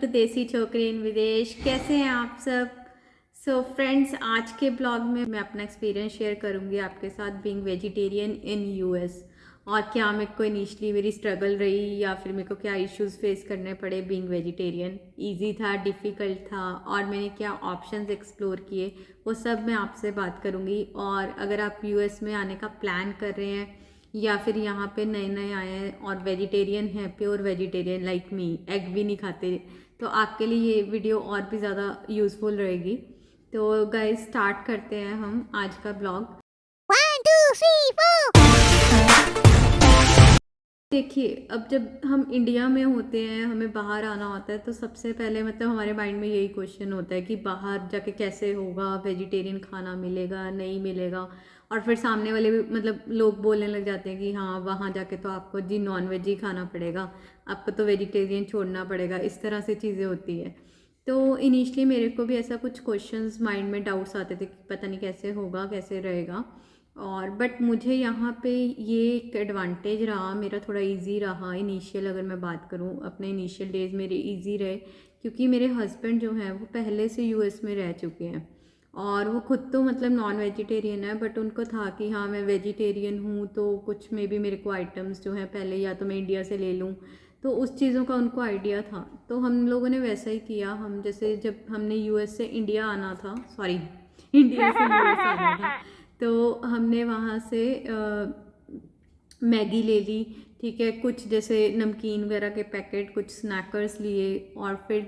To देसी छोकरी इन विदेश। कैसे हैं आप सब? फ्रेंड्स, आज के ब्लॉग में मैं अपना एक्सपीरियंस शेयर करूंगी आपके साथ बीइंग वेजिटेरियन इन यूएस, और क्या मेरे को इनिशियली मेरी स्ट्रगल रही या फिर मेरे को क्या इश्यूज फेस करने पड़े बीइंग वेजिटेरियन। इजी था, डिफ़िकल्ट था, और मैंने क्या ऑप्शंस एक्सप्लोर किए, वो सब मैं आपसे बात करूंगी। और अगर आप यूएस में आने का प्लान कर रहे हैं या फिर यहाँ पे नए नए आए हैं और वेजिटेरियन हैं, pure vegetarian like me, egg भी नहीं खाते, तो आपके लिए ये वीडियो और भी ज़्यादा यूज़फुल रहेगी। तो गाइस, स्टार्ट करते हैं हम आज का ब्लॉग। 1, 2, 3, 4। देखिए, अब जब हम इंडिया में होते हैं, हमें बाहर आना होता है, तो सबसे पहले मतलब हमारे माइंड में यही क्वेश्चन होता है कि बाहर जाके कैसे होगा, वेजिटेरियन खाना मिलेगा नहीं मिलेगा। और फिर सामने वाले भी मतलब लोग बोलने लग जाते हैं कि हाँ, वहाँ जाके तो आपको जी नॉन वेज ही खाना पड़ेगा, आपको तो वेजिटेरियन छोड़ना पड़ेगा, इस तरह से चीज़ें होती है। तो इनिशियली मेरे को भी ऐसा कुछ क्वेश्चंस माइंड में डाउट्स आते थे कि पता नहीं कैसे होगा, कैसे रहेगा। और बट मुझे यहाँ पे ये एक एडवांटेज रहा, मेरा थोड़ा इजी रहा इनिशियल। अगर मैं बात करूँ, अपने इनिशियल डेज मेरे इजी रहे, क्योंकि मेरे हस्बैंड जो हैं वो पहले से यूएस में रह चुके हैं, और वो खुद तो मतलब नॉन वेजिटेरियन है, बट उनको था कि हाँ मैं वेजिटेरियन हूँ, तो कुछ मे बी मेरे को आइटम्स जो हैं पहले या तो मैं इंडिया से ले लूँ, तो उस चीज़ों का उनको आइडिया था। तो हम लोगों ने वैसा ही किया। हम जैसे जब हमने यूएस से इंडिया आना था, सॉरी इंडिया से यूएस आना था, तो हमने वहाँ से मैगी ले ली, ठीक है, कुछ जैसे नमकीन वगैरह के पैकेट, कुछ स्नैकर्स लिए, और फिर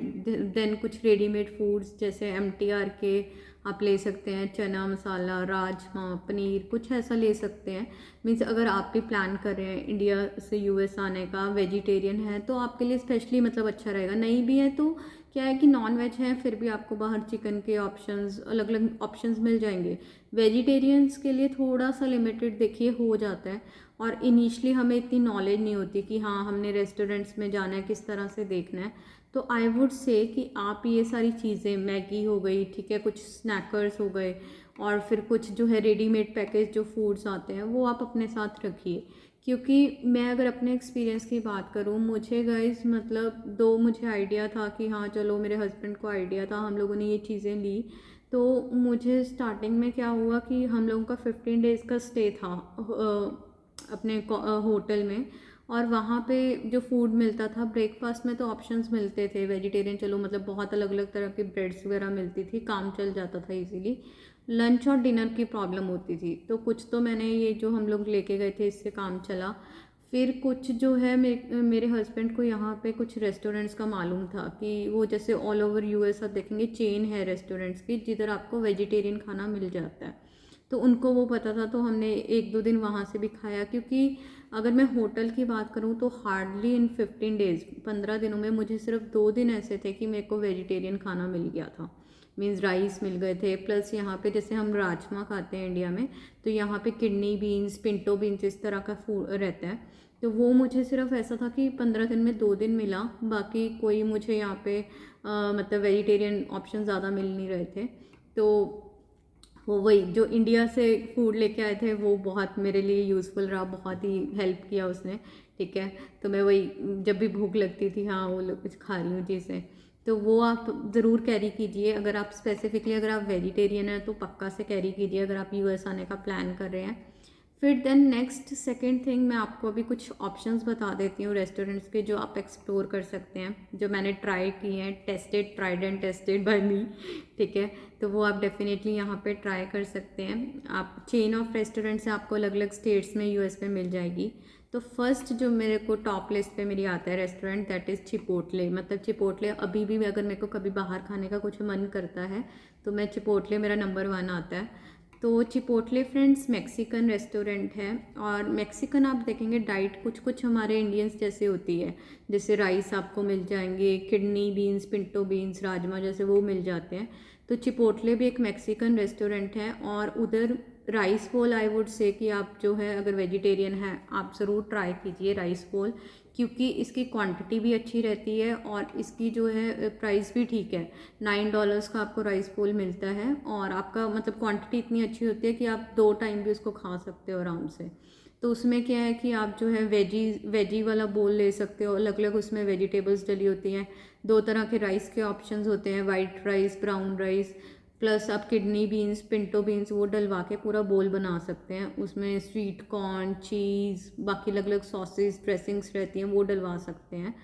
देन कुछ रेडीमेड फूड्स जैसे एमटीआर के आप ले सकते हैं, चना मसाला, राजमा, पनीर, कुछ ऐसा ले सकते हैं। मीन्स अगर आप भी प्लान कर रहे हैं इंडिया से यूएस आने का, वेजिटेरियन है तो आपके लिए स्पेशली मतलब अच्छा रहेगा। नहीं भी है तो क्या है कि नॉन वेज है, फिर भी आपको बाहर चिकन के ऑप्शंस, अलग अलग ऑप्शंस मिल जाएंगे। वेजिटेरियंस के लिए थोड़ा सा लिमिटेड देखिए हो जाता है, और इनिशियली हमें इतनी नॉलेज नहीं होती कि हाँ हमने रेस्टोरेंट्स में जाना है, किस तरह से देखना है। तो आई वुड से कि आप ये सारी चीज़ें, मैगी हो गई, ठीक है, कुछ स्नैकर्स हो गए, और फिर कुछ जो है रेडीमेड पैकेज जो फूड्स आते हैं वो आप अपने साथ रखिए। क्योंकि मैं अगर अपने एक्सपीरियंस की बात करूँ, मुझे गाइस मतलब दो मुझे आइडिया था कि हाँ चलो, मेरे हस्बैंड को आइडिया था, हम लोगों ने ये चीज़ें ली। तो मुझे स्टार्टिंग में क्या हुआ कि हम लोगों का 15 डेज़ का स्टे था अपने होटल में, और वहाँ पे जो फूड मिलता था, ब्रेकफास्ट में तो ऑप्शंस मिलते थे वेजिटेरियन, चलो मतलब बहुत अलग अलग तरह की ब्रेड्स वगैरह मिलती थी, काम चल जाता था इजीली। लंच और डिनर की प्रॉब्लम होती थी, तो कुछ तो मैंने ये जो हम लोग लेके गए थे इससे काम चला। फिर कुछ जो है मेरे हस्बैंड को यहाँ पे कुछ रेस्टोरेंट्स का मालूम था कि वो जैसे ऑल ओवर यूएस आप देखेंगे चेन है रेस्टोरेंट्स की जिधर आपको वेजिटेरियन खाना मिल जाता है, तो उनको वो पता था। तो हमने एक दो दिन वहाँ से भी खाया, क्योंकि अगर मैं होटल की बात करूँ तो हार्डली इन 15 डेज़, 15 दिनों में मुझे सिर्फ 2 दिन ऐसे थे कि मेरे को वेजिटेरियन खाना मिल गया था। मीन्स राइस मिल गए थे, प्लस यहाँ पे जैसे हम राजमा खाते हैं इंडिया में, तो यहाँ पे किडनी बीन्स, पिंटो बीन्स, इस तरह का फूड रहता है। तो वो मुझे सिर्फ ऐसा था कि 15 दिन में 2 दिन मिला, बाकी कोई मुझे यहाँ पे मतलब वेजिटेरियन ऑप्शन ज़्यादा मिल नहीं रहे थे। तो वो वही जो इंडिया से फूड लेके आए थे वो बहुत मेरे लिए यूज़फुल रहा, बहुत ही हेल्प किया उसने, ठीक है। तो मैं वही, जब भी भूख लगती थी, हाँ वो लोग कुछ खा रही हूँ चीज़ें, तो वो आप ज़रूर कैरी कीजिए। अगर आप स्पेसिफिकली अगर आप वेजिटेरियन हैं तो पक्का से कैरी कीजिए अगर आप यूएस आने का प्लान कर रहे हैं। फिर देन नेक्स्ट सेकेंड थिंग, मैं आपको अभी कुछ ऑप्शंस बता देती हूँ रेस्टोरेंट्स के जो आप एक्सप्लोर कर सकते हैं, जो मैंने ट्राई किए हैं, tested, tried and tested by me, ठीक है। तो वो आप डेफिनेटली यहाँ पे ट्राई कर सकते हैं। आप चेन ऑफ रेस्टोरेंट्स आपको अलग अलग स्टेट्स में यूएस में मिल जाएगी। तो फर्स्ट जो मेरे को टॉप लिस्ट पे मेरी आता है रेस्टोरेंट, दैट इज़ चिपोटले। मतलब चिपोटले अभी भी अगर मेरे को कभी बाहर खाने का कुछ मन करता है तो मैं चिपोटले, मेरा नंबर 1 आता है। तो चिपोटले फ्रेंड्स मैक्सिकन रेस्टोरेंट है, और मैक्सिकन आप देखेंगे डाइट कुछ कुछ हमारे इंडियंस जैसे होती है, जैसे राइस आपको मिल जाएंगे, kidney beans, Pinto beans, rajma जैसे वो मिल जाते हैं। तो चिपोटले भी एक मैक्सिकन रेस्टोरेंट है, और उधर राइस बोल, आई वुड से कि आप जो है अगर वेजिटेरियन हैं आप ज़रूर ट्राई कीजिए राइस बोल, क्योंकि इसकी क्वांटिटी भी अच्छी रहती है और इसकी जो है प्राइस भी ठीक है। $9 का आपको राइस बोल मिलता है, और आपका मतलब क्वांटिटी इतनी अच्छी होती है कि आप 2 टाइम भी उसको खा सकते हो आराम से। तो उसमें क्या है कि आप जो है वेजी वाला बोल ले सकते हो, अलग अलग उसमें वेजिटेबल्स डली होती हैं। 2 तरह के राइस के ऑप्शंस होते हैं, white rice, brown rice, plus आप किडनी बीन्स, पिंटो बीन्स वो डलवा के पूरा बोल बना सकते हैं। उसमें स्वीट कॉर्न, चीज़, बाकी अलग अलग सॉसेस, ड्रेसिंग्स रहती हैं, वो डलवा सकते हैं।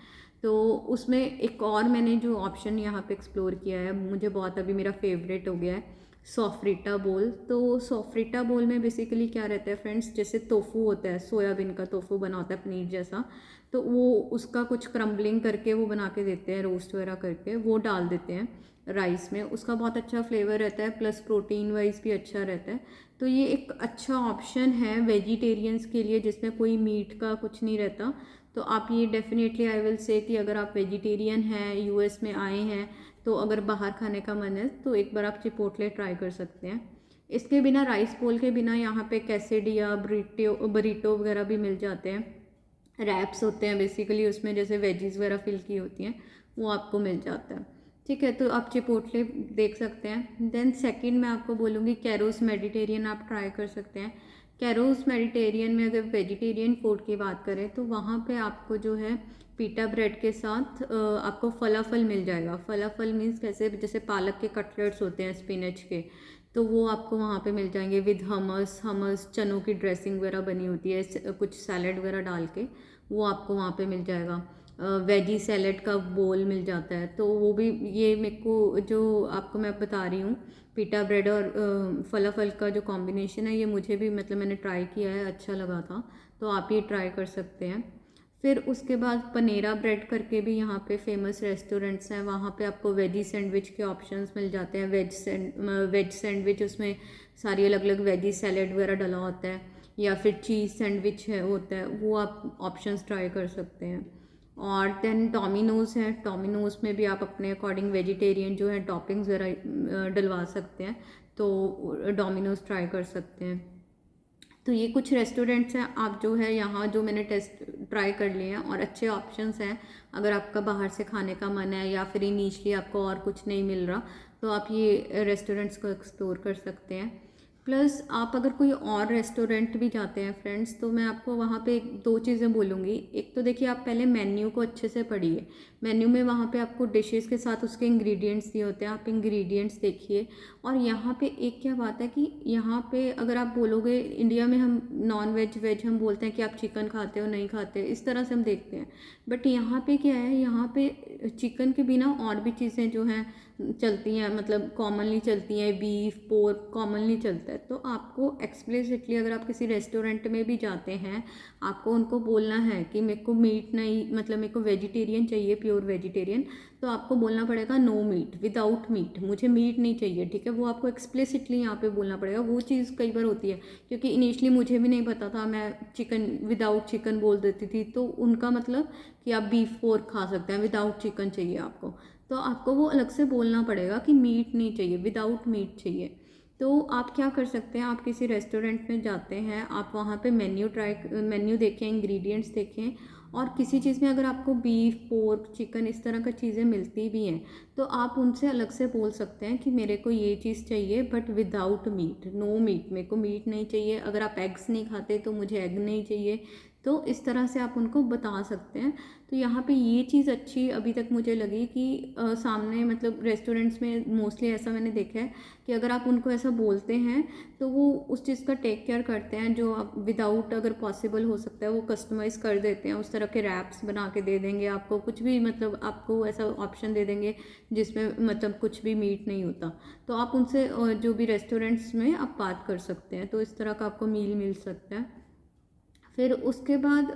तो उसमें एक और मैंने जो ऑप्शन यहाँ पे एक्सप्लोर किया है, मुझे बहुत अभी मेरा फेवरेट हो गया है, सोफ्रिटा बोल। तो सोफ्रिटा बोल में बेसिकली क्या रहता है फ्रेंड्स, जैसे टोफू होता है, सोयाबीन का टोफू बना होता है पनीर जैसा, तो वो उसका कुछ क्रम्बलिंग करके वो बना के देते हैं, रोस्ट वगैरह करके वो डाल देते हैं राइस में। उसका बहुत अच्छा फ्लेवर रहता है, प्लस प्रोटीन वाइज भी अच्छा रहता है। तो ये एक अच्छा ऑप्शन है वेजिटेरियंस के लिए, जिसमें कोई मीट का कुछ नहीं रहता। तो आप ये डेफिनेटली आई विल से कि अगर आप वेजिटेरियन हैं, यूएस में आए हैं, तो अगर बाहर खाने का मन है तो एक बार आप चिपोटले ट्राई कर सकते हैं। इसके बिना, राइस बोल के बिना, यहाँ पे कैसेडिया, बरीटो वगैरह भी मिल जाते हैं। रैप्स होते हैं बेसिकली उसमें, जैसे वेजीज वगैरह फिल की होती हैं, वो आपको मिल जाता है। ठीक है, तो आप चिपोटले देख सकते हैं। देन सेकंड मैं आपको बोलूँगी कैरोस मेडिटेरियन आप ट्राई कर सकते हैं। कैरोस मेडिटेरियन में अगर वेजिटेरियन फूड की बात करें तो वहाँ पे आपको जो है पीटा ब्रेड के साथ आपको फलाफल मिल जाएगा। फलाफल मीन्स कैसे, जैसे पालक के कटलेट्स होते हैं स्पिनच के, तो वो आपको वहाँ पे मिल जाएंगे विद हमस चनों की ड्रेसिंग वगैरह बनी होती है, कुछ सैलड वगैरह डाल के, वो आपको वहाँ पे मिल जाएगा। वेजी सैलड का बोल मिल जाता है। तो वो भी, ये मेरे को जो आपको मैं बता रही हूँ, पीटा ब्रेड और फलाफल का जो कॉम्बिनेशन है, ये मुझे भी मतलब मैंने ट्राई किया है, अच्छा लगा था, तो आप ये ट्राई कर सकते हैं। फिर उसके बाद पनेरा ब्रेड करके भी यहाँ पे फेमस रेस्टोरेंट्स हैं, वहाँ पे आपको वेजी सैंडविच के ऑप्शंस मिल जाते हैं। वेज सैंडविच, उसमें सारी अलग अलग वेजी सैलेड वगैरह डला होता है, या फिर चीज़ सैंडविच है होता है, वो आप ऑप्शंस ट्राई कर सकते हैं। और देन डोमिनोज़ है, डोमिनोज़ में भी आप अपने अकॉर्डिंग वेजिटेरियन जो है टॉपिंग्स वगैरह डलवा सकते हैं, तो डोमिनोज़ ट्राई कर सकते हैं। तो ये कुछ रेस्टोरेंट्स हैं, आप जो है यहाँ जो मैंने टेस्ट ट्राई कर लिए हैं, और अच्छे ऑप्शंस हैं। अगर आपका बाहर से खाने का मन है, या फिर इनिशियली आपको और कुछ नहीं मिल रहा, तो आप ये रेस्टोरेंट्स को एक्सप्लोर कर सकते हैं। प्लस आप अगर कोई और रेस्टोरेंट भी जाते हैं फ्रेंड्स, तो मैं आपको वहाँ पे 2 चीज़ें बोलूँगी। एक तो देखिए, आप पहले मेन्यू को अच्छे से पढ़िए। मेन्यू में वहाँ पे आपको डिशेस के साथ उसके इंग्रेडिएंट्स दिए होते हैं, आप इंग्रेडिएंट्स देखिए। और यहाँ पे एक क्या बात है कि यहाँ पे अगर आप बोलोगे, इंडिया में हम नॉन वेज वेज हम बोलते हैं कि आप चिकन खाते हो नहीं खाते, इस तरह से हम देखते हैं। बट यहाँ पे क्या है, यहाँ पे चिकन के बिना और भी चीज़ें जो हैं चलती हैं, मतलब कॉमनली चलती हैं, बीफ पोर्क कॉमनली चलता है। तो आपको एक्सप्लिसिटली, अगर आप किसी रेस्टोरेंट में भी जाते हैं, आपको उनको बोलना है कि मेरे को मीट नहीं, मतलब मेरे को वेजिटेरियन चाहिए, प्योर वेजिटेरियन, तो आपको बोलना पड़ेगा नो मीट, विदाउट मीट, मुझे मीट नहीं चाहिए। ठीक है, वो आपको एक्सप्लिसिटली यहाँ पे बोलना पड़ेगा। वो चीज़ कई बार होती है, क्योंकि इनिशियली मुझे भी नहीं पता था, मैं चिकन विदाउट चिकन बोल देती थी, तो उनका मतलब कि आप बीफ पोर्क खा सकते हैं, विदाउट चिकन चाहिए आपको, तो आपको वो अलग से बोलना पड़ेगा कि मीट नहीं चाहिए, विदाउट मीट चाहिए। तो आप क्या कर सकते हैं, आप किसी रेस्टोरेंट में जाते हैं, आप वहाँ पे मेन्यू देखें, इंग्रेडिएंट्स देखें, और किसी चीज़ में अगर आपको बीफ पोर्क चिकन इस तरह का चीज़ें मिलती भी हैं, तो आप उनसे अलग से बोल सकते हैं कि मेरे को ये चीज़ चाहिए but without meat, no meat, मेरे को मीट नहीं चाहिए। अगर आप एग्स नहीं खाते तो मुझे एग नहीं चाहिए। तो इस तरह से आप उनको बता सकते हैं। तो यहाँ पे ये चीज़ अच्छी अभी तक मुझे लगी कि सामने, मतलब रेस्टोरेंट्स में मोस्टली ऐसा मैंने देखा है कि अगर आप उनको ऐसा बोलते हैं तो वो उस चीज़ का टेक केयर करते हैं। जो आप विदाउट, अगर पॉसिबल हो सकता है, वो कस्टमाइज़ कर देते हैं, उस तरह के रैप्स बना के दे देंगे आपको, कुछ भी, मतलब आपको ऐसा ऑप्शन दे देंगे जिसमें मतलब कुछ भी मीट नहीं होता। तो आप उनसे जो भी रेस्टोरेंट्स में आप बात कर सकते हैं, तो इस तरह का आपको मील मिल सकता है। फिर उसके बाद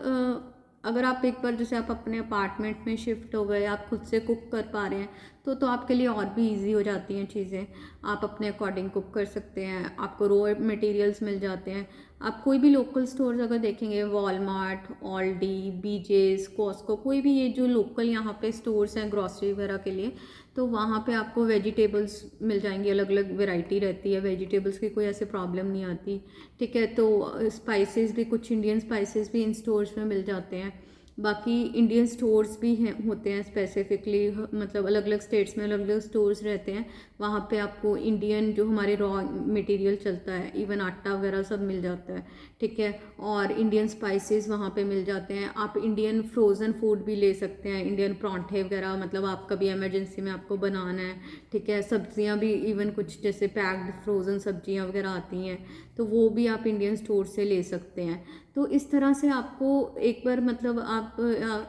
अगर आप एक बार, जैसे आप अपने अपार्टमेंट में शिफ्ट हो गए, आप खुद से कुक कर पा रहे हैं, तो आपके लिए और भी इजी हो जाती हैं चीज़ें। आप अपने अकॉर्डिंग कुक कर सकते हैं, आपको रॉ मटेरियल्स मिल जाते हैं। आप कोई भी लोकल स्टोर्स अगर देखेंगे, वॉलमार्ट, ऑल्डी, बीजेस, कॉस्को, कोई भी ये जो लोकल यहाँ पे स्टोर्स हैं ग्रॉसरी वगैरह के लिए, तो वहाँ पे आपको वेजिटेबल्स मिल जाएंगी, अलग अलग वैरायटी रहती है वेजिटेबल्स की, कोई ऐसे प्रॉब्लम नहीं आती। ठीक है, तो स्पाइसेस भी, कुछ इंडियन स्पाइसेस भी इन स्टोर्स में मिल जाते हैं। बाकी इंडियन स्टोर्स भी हैं होते हैं स्पेसिफिकली, मतलब अलग अलग स्टेट्स में अलग अलग स्टोर्स रहते हैं। वहाँ पे आपको इंडियन जो हमारे रॉ मटेरियल चलता है, इवन आटा वगैरह सब मिल जाता है, ठीक है। और इंडियन स्पाइसेस वहाँ पे मिल जाते हैं। आप इंडियन फ्रोज़न फूड भी ले सकते हैं, इंडियन परांठे वगैरह, मतलब आप कभी इमरजेंसी में आपको बनाना है, ठीक है। सब्जियाँ भी इवन कुछ जैसे पैक्ड फ्रोज़न सब्जियाँ वगैरह आती हैं, तो वो भी आप इंडियन स्टोर से ले सकते हैं। तो इस तरह से आपको एक बार मतलब आप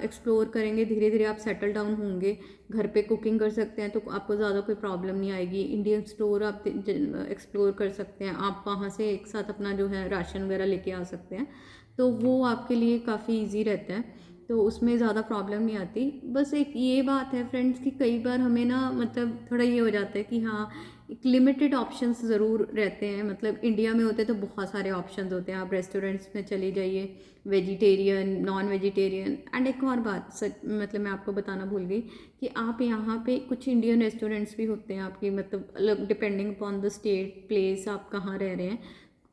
एक्सप्लोर करेंगे, धीरे धीरे आप सेटल डाउन होंगे, घर पे कुकिंग कर सकते हैं, तो आपको ज़्यादा कोई प्रॉब्लम नहीं आएगी। इंडियन स्टोर आप एक्सप्लोर कर सकते हैं, आप वहाँ से एक साथ अपना जो है राशन वगैरह लेके आ सकते हैं, तो वो आपके लिए काफ़ी ईजी रहता है, तो उसमें ज़्यादा प्रॉब्लम नहीं आती। बस एक ये बात है फ्रेंड्स कि कई बार हमें ना मतलब थोड़ा ये हो जाता है कि हाँ, एक लिमिटेड ऑप्शंस ज़रूर रहते हैं। मतलब इंडिया में होते हैं तो बहुत सारे ऑप्शंस होते हैं, आप रेस्टोरेंट्स में चले जाइए, वेजिटेरियन, नॉन वेजिटेरियन। एंड एक और बात सच मतलब मैं आपको बताना भूल गई कि आप यहाँ पे कुछ इंडियन रेस्टोरेंट्स भी होते हैं आपकी, मतलब अलग depending upon the state place आप कहाँ रह रहे हैं,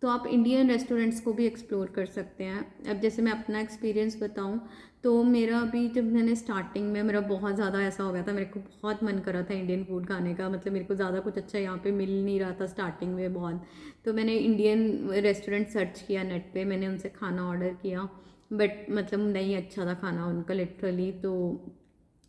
तो आप इंडियन रेस्टोरेंट्स को भी एक्सप्लोर कर सकते हैं। अब जैसे मैं अपना एक्सपीरियंस बताऊं, तो मेरा अभी जब मैंने स्टार्टिंग में मेरा बहुत ज़्यादा ऐसा हो गया था, मेरे को बहुत मन कर रहा था इंडियन फूड खाने का, मतलब मेरे को ज़्यादा कुछ अच्छा यहाँ पे मिल नहीं रहा था स्टार्टिंग में बहुत। तो मैंने इंडियन रेस्टोरेंट सर्च किया नेट पे, मैंने उनसे खाना ऑर्डर किया, बट मतलब नहीं अच्छा था खाना उनका लिटरली, तो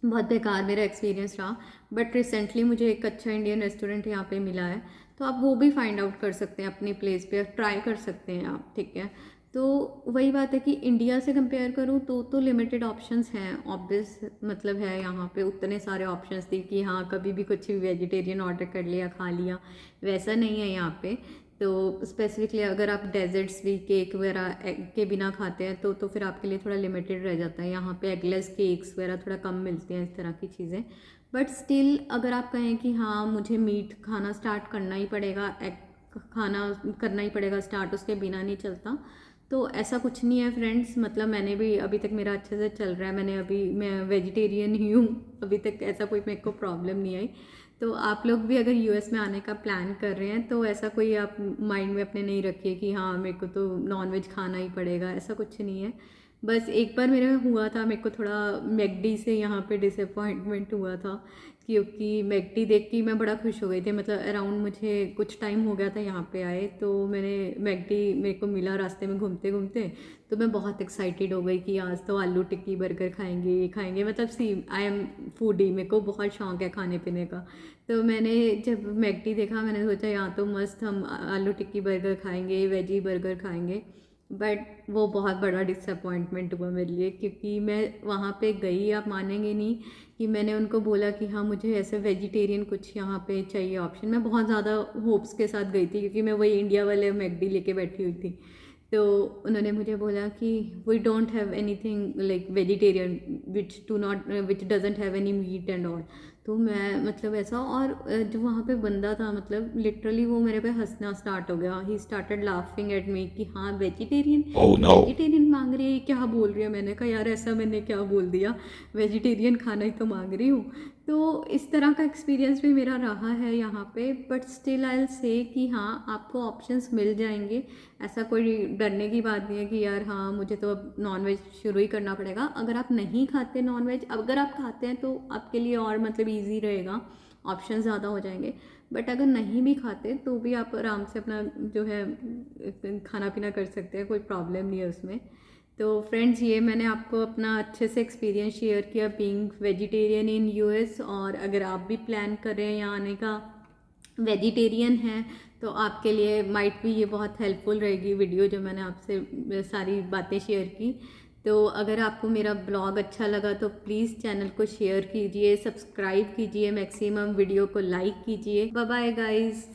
बहुत बेकार मेरा एक्सपीरियंस रहा। बट रिसेंटली मुझे एक अच्छा इंडियन रेस्टोरेंट यहाँ पे मिला है, तो आप वो भी फाइंड आउट कर सकते हैं अपनी प्लेस पे, ट्राई कर सकते हैं आप, ठीक है। तो वही बात है कि इंडिया से कंपेयर करूँ तो लिमिटेड ऑप्शंस हैं, ऑब्वियस मतलब है यहाँ पे उतने सारे ऑप्शंस थी कि हाँ कभी भी कुछ भी वेजिटेरियन ऑर्डर कर लिया खा लिया, वैसा नहीं है यहाँ पे। तो स्पेसिफिकली अगर आप डेजर्ट्स भी केक वगैरह एग के बिना खाते हैं तो फिर आपके लिए थोड़ा लिमिटेड रह जाता है। यहाँ पे एगलेस केक्स वगैरह थोड़ा कम मिलती हैं, इस तरह की चीज़ें। बट स्टिल अगर आप कहें कि हाँ मुझे मीट खाना स्टार्ट करना ही पड़ेगा, एग खाना करना ही पड़ेगा स्टार्ट, उसके बिना नहीं चलता, तो ऐसा कुछ नहीं है फ्रेंड्स। मतलब मैंने भी अभी तक मेरा अच्छे से चल रहा है, मैं वेजिटेरियन ही हूँ, अभी तक ऐसा कोई मेरे को प्रॉब्लम नहीं आई। तो आप लोग भी अगर यूएस में आने का प्लान कर रहे हैं तो ऐसा कोई आप माइंड में अपने नहीं रखिए कि हाँ मेरे को तो नॉनवेज खाना ही पड़ेगा, ऐसा कुछ नहीं है। बस एक बार मेरे हुआ था, मेरे को थोड़ा मैकडी से यहाँ पे डिसअपॉइंटमेंट हुआ था, क्योंकि मैकडी देख के मैं बड़ा खुश हो गई थी। मतलब अराउंड मुझे कुछ टाइम हो गया था यहाँ पे आए, तो मैंने मैकडी मेरे को मिला रास्ते में घूमते घूमते, तो मैं बहुत एक्साइटेड हो गई कि आज तो आलू टिक्की बर्गर खाएंगे, ये खाएंगे। मतलब सी आई एम फूडी, मेरे को बहुत शौक है खाने पीने का। तो मैंने जब मैकडी देखा मैंने सोचा यहाँ तो मस्त हम आलू टिक्की बर्गर खाएंगे, वेजी बर्गर खाएंगे। बट वो बहुत बड़ा डिसअपॉइंटमेंट हुआ मेरे लिए, क्योंकि मैं वहाँ पे गई, आप मानेंगे नहीं कि मैंने उनको बोला कि हाँ मुझे ऐसे वेजिटेरियन कुछ यहाँ पे चाहिए ऑप्शन। मैं बहुत ज़्यादा होप्स के साथ गई थी, क्योंकि मैं वही इंडिया वाले मैकडी लेके बैठी हुई थी। तो उन्होंने मुझे बोला कि we don't have anything like vegetarian which doesn't have any meat and all. तो मैं मतलब ऐसा, और जो वहाँ पे बंदा था मतलब लिटरली वो मेरे पे हंसना स्टार्ट हो गया, he started laughing at me कि हाँ वेजिटेरियन, वेजिटेरियन मांग रही है, क्या बोल रही है। मैंने कहा यार ऐसा मैंने क्या बोल दिया, वेजिटेरियन खाना ही तो मांग रही हूँ। तो इस तरह का एक्सपीरियंस भी मेरा रहा है यहाँ पे। But still I will say कि हाँ आपको ऑप्शंस मिल जाएंगे, ऐसा कोई डरने की बात नहीं है कि यार हाँ मुझे तो अब नॉनवेज शुरू ही करना पड़ेगा। अगर आप नहीं खाते नॉनवेज, अगर आप खाते हैं तो आपके लिए और मतलब ईजी रहेगा, ऑप्शन ज़्यादा हो जाएंगे। बट अगर नहीं भी खाते तो भी आप आराम से अपना जो है खाना पीना कर सकते हैं, कोई प्रॉब्लम नहीं है उसमें। तो फ्रेंड्स ये मैंने आपको अपना अच्छे से एक्सपीरियंस शेयर किया बीइंग वेजिटेरियन इन यूएस। और अगर आप भी प्लान कर रहे हैं यहाँ आने का, वेजिटेरियन हैं, तो आपके लिए माइट भी ये बहुत हेल्पफुल रहेगी वीडियो जो मैंने आपसे सारी बातें शेयर की। तो अगर आपको मेरा ब्लॉग अच्छा लगा तो प्लीज़ चैनल को शेयर कीजिए, सब्सक्राइब कीजिए, मैक्सिमम वीडियो को लाइक कीजिए। Bye bye guys.